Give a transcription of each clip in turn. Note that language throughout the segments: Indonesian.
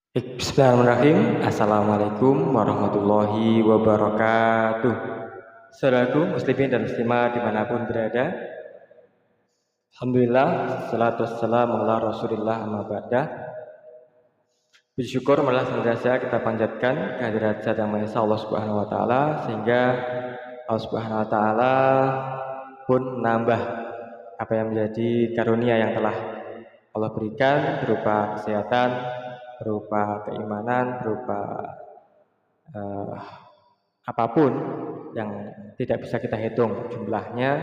Bismillahirrahmanirrahim. Assalamualaikum warahmatullahi wabarakatuh. Saudaraku muslimin dan muslimah dimanapun berada, Alhamdulillah, salatu wassalamu ala rasulillah amma ba'dah. Puji syukur malah senantiasa kita panjatkan kehadirat Zat Yang Maha Esa Allah Subhanahu wa taala, sehingga Allah Subhanahu wa taala pun nambah apa yang menjadi karunia yang telah Allah berikan berupa kesehatan, berupa keimanan, berupa apapun yang tidak bisa kita hitung jumlahnya.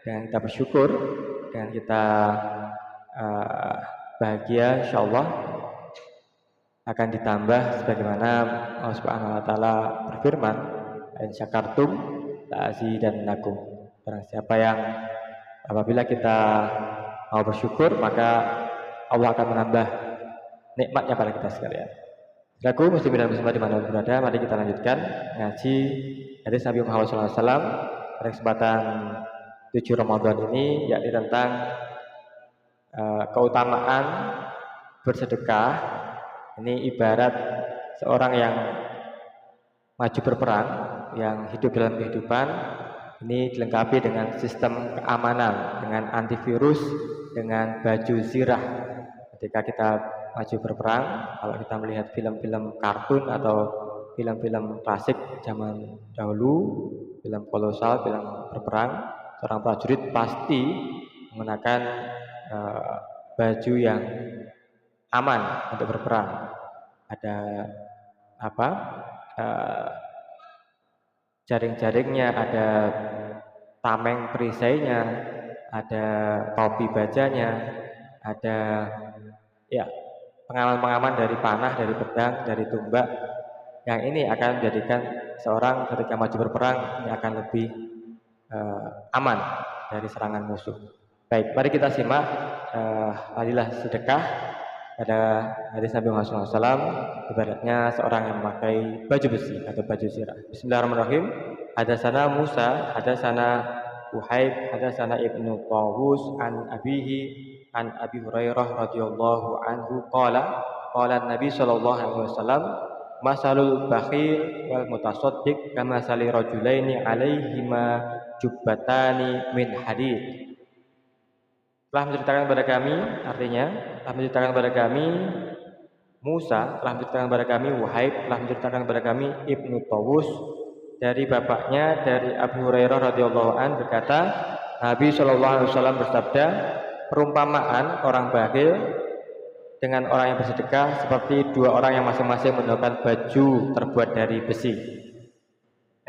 Dengan kita bersyukur, dengan kita bahagia, insya Allah akan ditambah sebagaimana Allah Subhanahu wa taala berfirman, "In syakartum la'azidannakum." Barang siapa yang apabila kita mau bersyukur, maka Allah akan menambah nikmatnya pada kita sekalian. Saudaraku muslimin dan muslimat dimanapun berada, mari kita lanjutkan ngaji hadis Nabi Muhammad SAW pada kesempatan 7 Ramadan ini, yakni tentang keutamaan bersedekah. Ini ibarat seorang yang maju berperang, yang hidup dalam kehidupan ini dilengkapi dengan sistem keamanan, dengan antivirus, dengan baju zirah. Ketika kita maju berperang, kalau kita melihat film-film kartun atau film-film klasik zaman dahulu, film kolosal, film berperang, seorang prajurit pasti menggunakan baju yang aman untuk berperang. Ada jaring-jaringnya, ada tameng perisainya, ada topi bajanya, ada pengaman-pengaman dari panah, dari pedang, dari tumbak. Yang ini akan menjadikan seorang ketika maju berperang ini akan lebih aman dari serangan musuh. Baik, mari kita simak fadilah sedekah pada hadis Nabi Muhammad SAW, ibaratnya seorang yang memakai baju besi atau baju zirah. Bismillahirrahmanirrahim. Hadatsana Musa, hadatsana Uhaib, hadatsana Ibnu Tawus an abihi an Abi Hurairah radhiyallahu anhu qala Nabi sallallahu alaihi wasallam, masalul bakhil wal mutasaddiq kama sali rajulaini alaihima jubbatani min hadid. Telah menceritakan kepada kami, artinya telah menceritakan kepada kami Musa, telah menceritakan kepada kami Wahib, telah menceritakan kepada kami Ibnu Tawus dari bapaknya, dari Abu Hurairah radhiyallahu anhu berkata, Nabi sallallahu alaihi wasallam bersabda, perumpamaan orang bakhil dengan orang yang bersedekah seperti dua orang yang masing-masing menggunakan baju terbuat dari besi.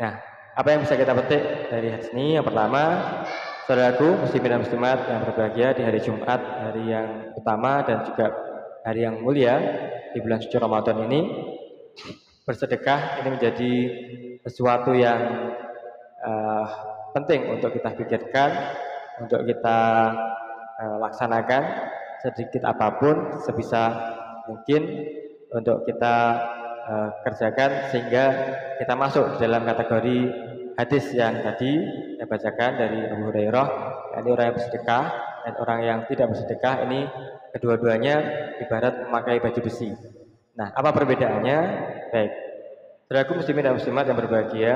Nah, apa yang bisa kita petik dari hadis ini? Yang pertama, saudaraku muslimin dan muslimat yang berbahagia, di hari Jumat, hari yang utama dan juga hari yang mulia di bulan suci Ramadan ini, bersedekah ini menjadi sesuatu yang penting untuk kita pikirkan, untuk kita laksanakan sedikit apapun, sebisa mungkin untuk kita kerjakan sehingga kita masuk dalam kategori hadis yang tadi saya bacakan dari Abu Hurairah, yakni orang yang bersedekah dan orang yang tidak bersedekah, ini kedua-duanya ibarat memakai baju besi. Nah, apa perbedaannya? Baik, saudaraku muslimin dan muslimat yang berbahagia,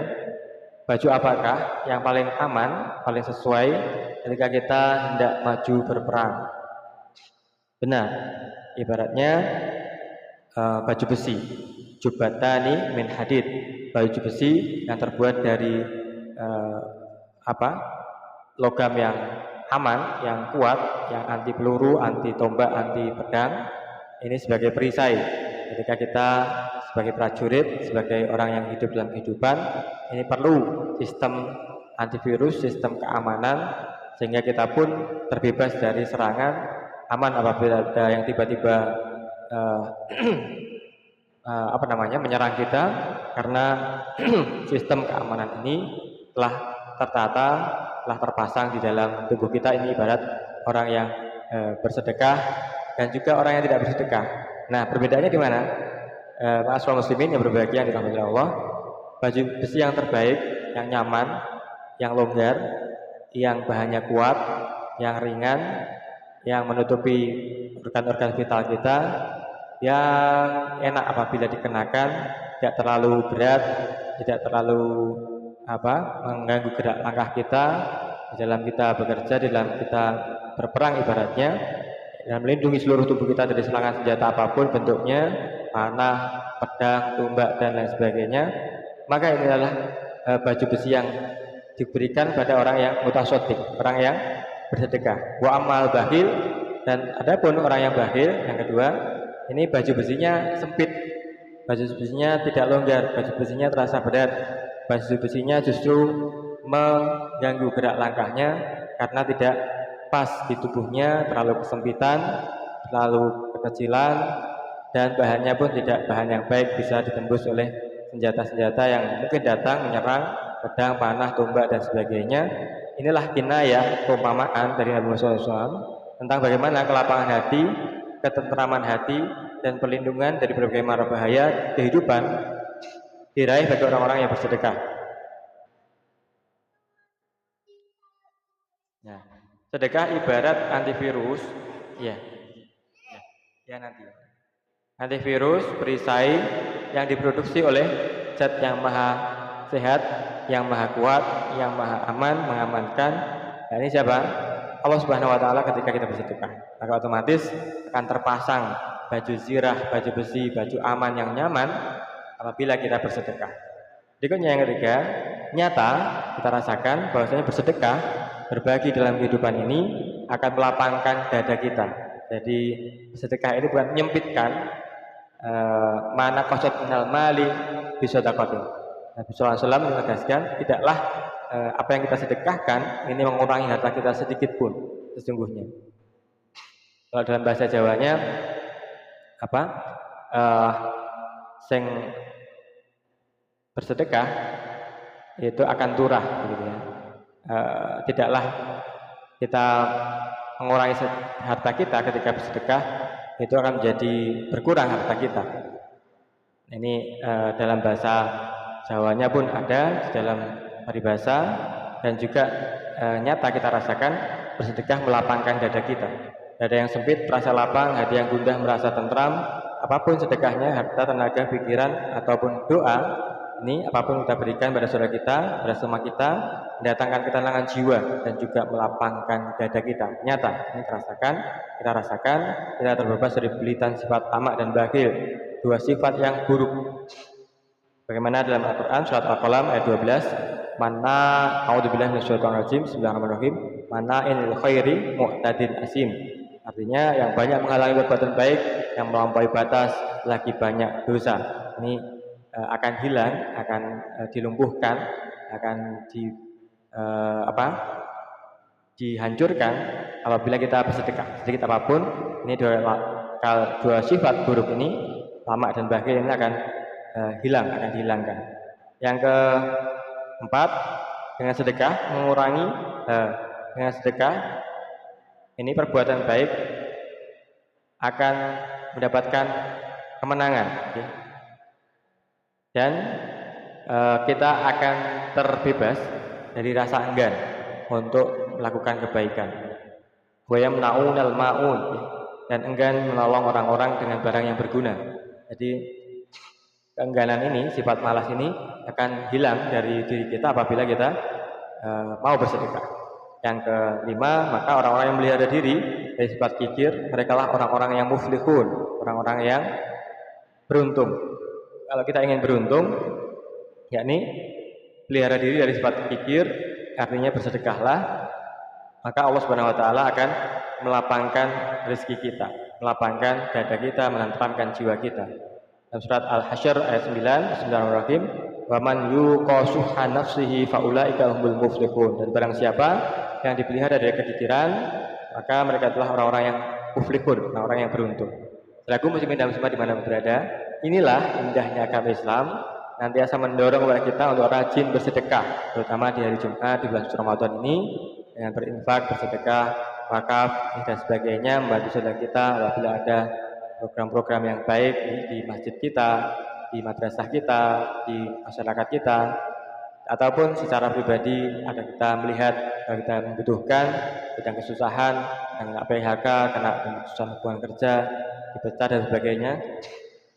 baju apakah yang paling aman, paling sesuai ketika kita hendak maju berperang? Benar, ibaratnya baju besi, jubbatani min hadid, baju besi yang terbuat dari logam yang aman, yang kuat, yang anti peluru, anti tombak, anti pedang. Ini sebagai perisai ketika kita sebagai prajurit, sebagai orang yang hidup dalam kehidupan, ini perlu sistem antivirus, sistem keamanan, sehingga kita pun terbebas dari serangan, aman apabila ada yang tiba-tiba menyerang kita, karena sistem keamanan ini telah tertata, telah terpasang di dalam tubuh kita. Ini ibarat orang yang bersedekah dan juga orang yang tidak bersedekah. Nah, perbedaannya di mana? Ma'asyiral muslimin yang berbahagia yang dirahmati Allah, baju besi yang terbaik, yang nyaman, yang longgar, yang bahannya kuat, yang ringan, yang menutupi organ-organ vital kita, yang enak apabila dikenakan, tidak terlalu berat, tidak terlalu mengganggu gerak langkah kita di dalam kita bekerja, di dalam kita berperang ibaratnya, dan melindungi seluruh tubuh kita dari serangan senjata apapun bentuknya, panah, pedang, tombak dan lain sebagainya. Maka ini adalah baju besi yang diberikan pada orang yang mutasaddiq, orang yang bersedekah. Wa amal bakhil, dan adapun orang yang bakhil yang kedua, ini baju besinya sempit, baju besinya tidak longgar, baju besinya terasa berat, baju besinya justru mengganggu gerak langkahnya karena tidak pas di tubuhnya, terlalu kesempitan, terlalu kekecilan, dan bahannya pun tidak bahan yang baik, bisa ditembus oleh senjata-senjata yang mungkin datang menyerang, pedang, panah, tombak dan sebagainya. Inilah kinayah, perumpamaan dari Nabi Muhammad SAW tentang bagaimana kelapangan hati, ketentraman hati, dan perlindungan dari berbagai mara bahaya kehidupan diraih bagi orang-orang yang bersedekah. Nah, sedekah ibarat antivirus, nanti. Antivirus perisai yang diproduksi oleh zat yang maha sehat, yang maha kuat, yang maha aman, mengamankan. Nah, ini siapa? Allah Subhanahu wa taala ketika kita bersedekah. Maka otomatis akan terpasang baju zirah, baju besi, baju aman yang nyaman apabila kita bersedekah. Berikutnya yang ketiga, nyata kita rasakan bahwasanya bersedekah, berbagi dalam kehidupan ini akan melapangkan dada kita. Jadi bersedekah ini bukan menyempitkan, mana qasad minal mali bisadaqatin. Nabi sallallahu alaihi wasallam menegaskan, tidaklah apa yang kita sedekahkan ini mengurangi harta kita sedikit pun sesungguhnya. Kalau dalam bahasa Jawanya sing bersedekah itu akan turah begitu ya. Tidaklah kita mengurangi harta kita ketika bersedekah, itu akan menjadi berkurang harta kita. Ini dalam bahasa Jawanya pun ada, di dalam peribahasa, dan juga nyata kita rasakan bersedekah melapangkan dada kita. Dada yang sempit terasa lapang, hati yang gundah merasa tentram. Apapun sedekahnya, harta, tenaga, pikiran, ataupun doa, ini apapun kita berikan pada saudara kita, pada sesama kita, mendatangkan ketenangan jiwa dan juga melapangkan dada kita. Nyata, ini kita rasakan, kita terbebas dari belitan sifat tamak dan bakhil, dua sifat yang buruk. Bagaimana dalam Al-Quran surat Al-Qalam ayat 12, mana a'udzubillahi minasyaitonir rajim, bismillahirrahmanirrahim, mana'il khairi mu'tadin asim. Artinya yang banyak menghalangi perbuatan baik, yang melampaui batas, lagi banyak dosa. Ini akan hilang, akan dilumpuhkan, akan dihancurkan apabila kita bersedekah sedikit apapun. Ini dua sifat buruk ini, tamak dan bakhil, ini akan akan dihilangkan. Yang keempat, dengan sedekah mengurangi dengan sedekah ini perbuatan baik akan mendapatkan kemenangan, dan kita akan terbebas dari rasa enggan untuk melakukan kebaikan. Wa yamna'unal ma'un, dan enggan menolong orang-orang dengan barang yang berguna. Jadi keengganan ini, sifat malas ini akan hilang dari diri kita apabila kita mau bersedekah. Yang kelima, maka orang-orang yang melihara diri dari sifat kikir, mereka lah orang-orang yang muflihun, orang-orang yang beruntung. Kalau kita ingin beruntung, yakni pelihara diri dari sifat kikir, artinya bersedekahlah, maka Allah Subhanahu wa taala akan melapangkan rezeki kita, melapangkan dada kita, menenteramkan jiwa kita. Dalam surat Al-Hasyr ayat 9, bismillahirrahmanirrahim, wa man yuqashuha nafsihi faulaika humul muflihun. Dan barang siapa yang dipelihara dari kekikiran, maka mereka adalah orang-orang yang muflihun, orang-orang yang beruntung. Selaku muslimin dan muslimat di mana berada, inilah indahnya agama Islam, nantiasa mendorong kepada kita untuk rajin bersedekah, terutama di hari Jumat di bulan Ramadan ini, dengan berinfak, bersedekah, wakaf dan sebagainya, membantu saudara kita apabila ada program-program yang baik di masjid kita, di madrasah kita, di masyarakat kita, ataupun secara pribadi ada kita melihat bahwa kita membutuhkan, sedang kesusahan, yang kena PHK, kena pemutusan hubungan kerja, dipecat dan sebagainya.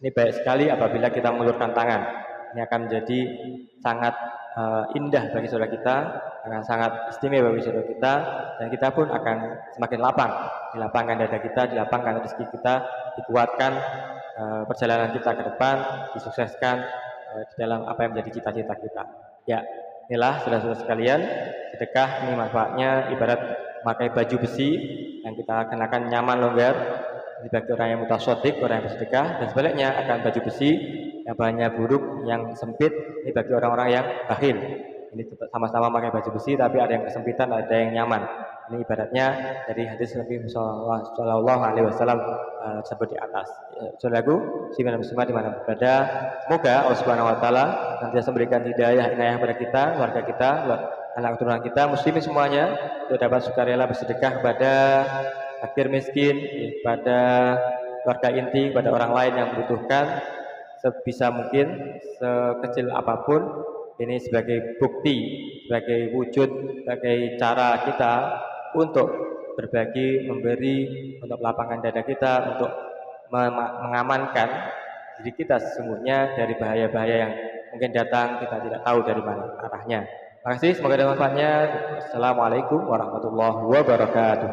Ini baik sekali apabila kita mengulurkan tangan. Ini akan menjadi sangat indah bagi saudara kita, akan sangat istimewa bagi saudara kita, dan kita pun akan semakin lapang, dilapangkan dada kita, dilapangkan rezeki kita, dikuatkan perjalanan kita ke depan, disukseskan di dalam apa yang menjadi cita-cita kita. Ya, inilah saudara-saudara sekalian, sedekah ini manfaatnya ibarat memakai baju besi yang kita kenakan nyaman longgar bagi orang yang mutasodik, orang yang bersedekah, dan sebaliknya akan baju besi yang bahannya buruk, yang sempit, ini bagi orang-orang yang bakhil. Ini sama-sama pakai baju besi, tapi ada yang kesempitan, ada yang nyaman. Ini ibaratnya dari hadis Nabi Shallallahu Alaihi Wasallam sebut di atas. Saudaraku, siapa muslimah di mana berada, semoga Allah Subhanahu Wa Taala nanti memberikan hidayah inayah kepada kita, keluarga kita, anak keturunan kita, muslimin semuanya, untuk dapat sukarela bersedekah kepada fakir miskin, kepada keluarga inti, kepada orang lain yang membutuhkan sebisa mungkin, sekecil apapun. Ini sebagai bukti, sebagai wujud, sebagai cara kita untuk berbagi, memberi, untuk melapangkan dada kita, untuk mengamankan diri kita sesungguhnya dari bahaya-bahaya yang mungkin datang, kita tidak tahu dari mana arahnya. Terima kasih, semoga ada manfaatnya. Assalamualaikum warahmatullahi wabarakatuh.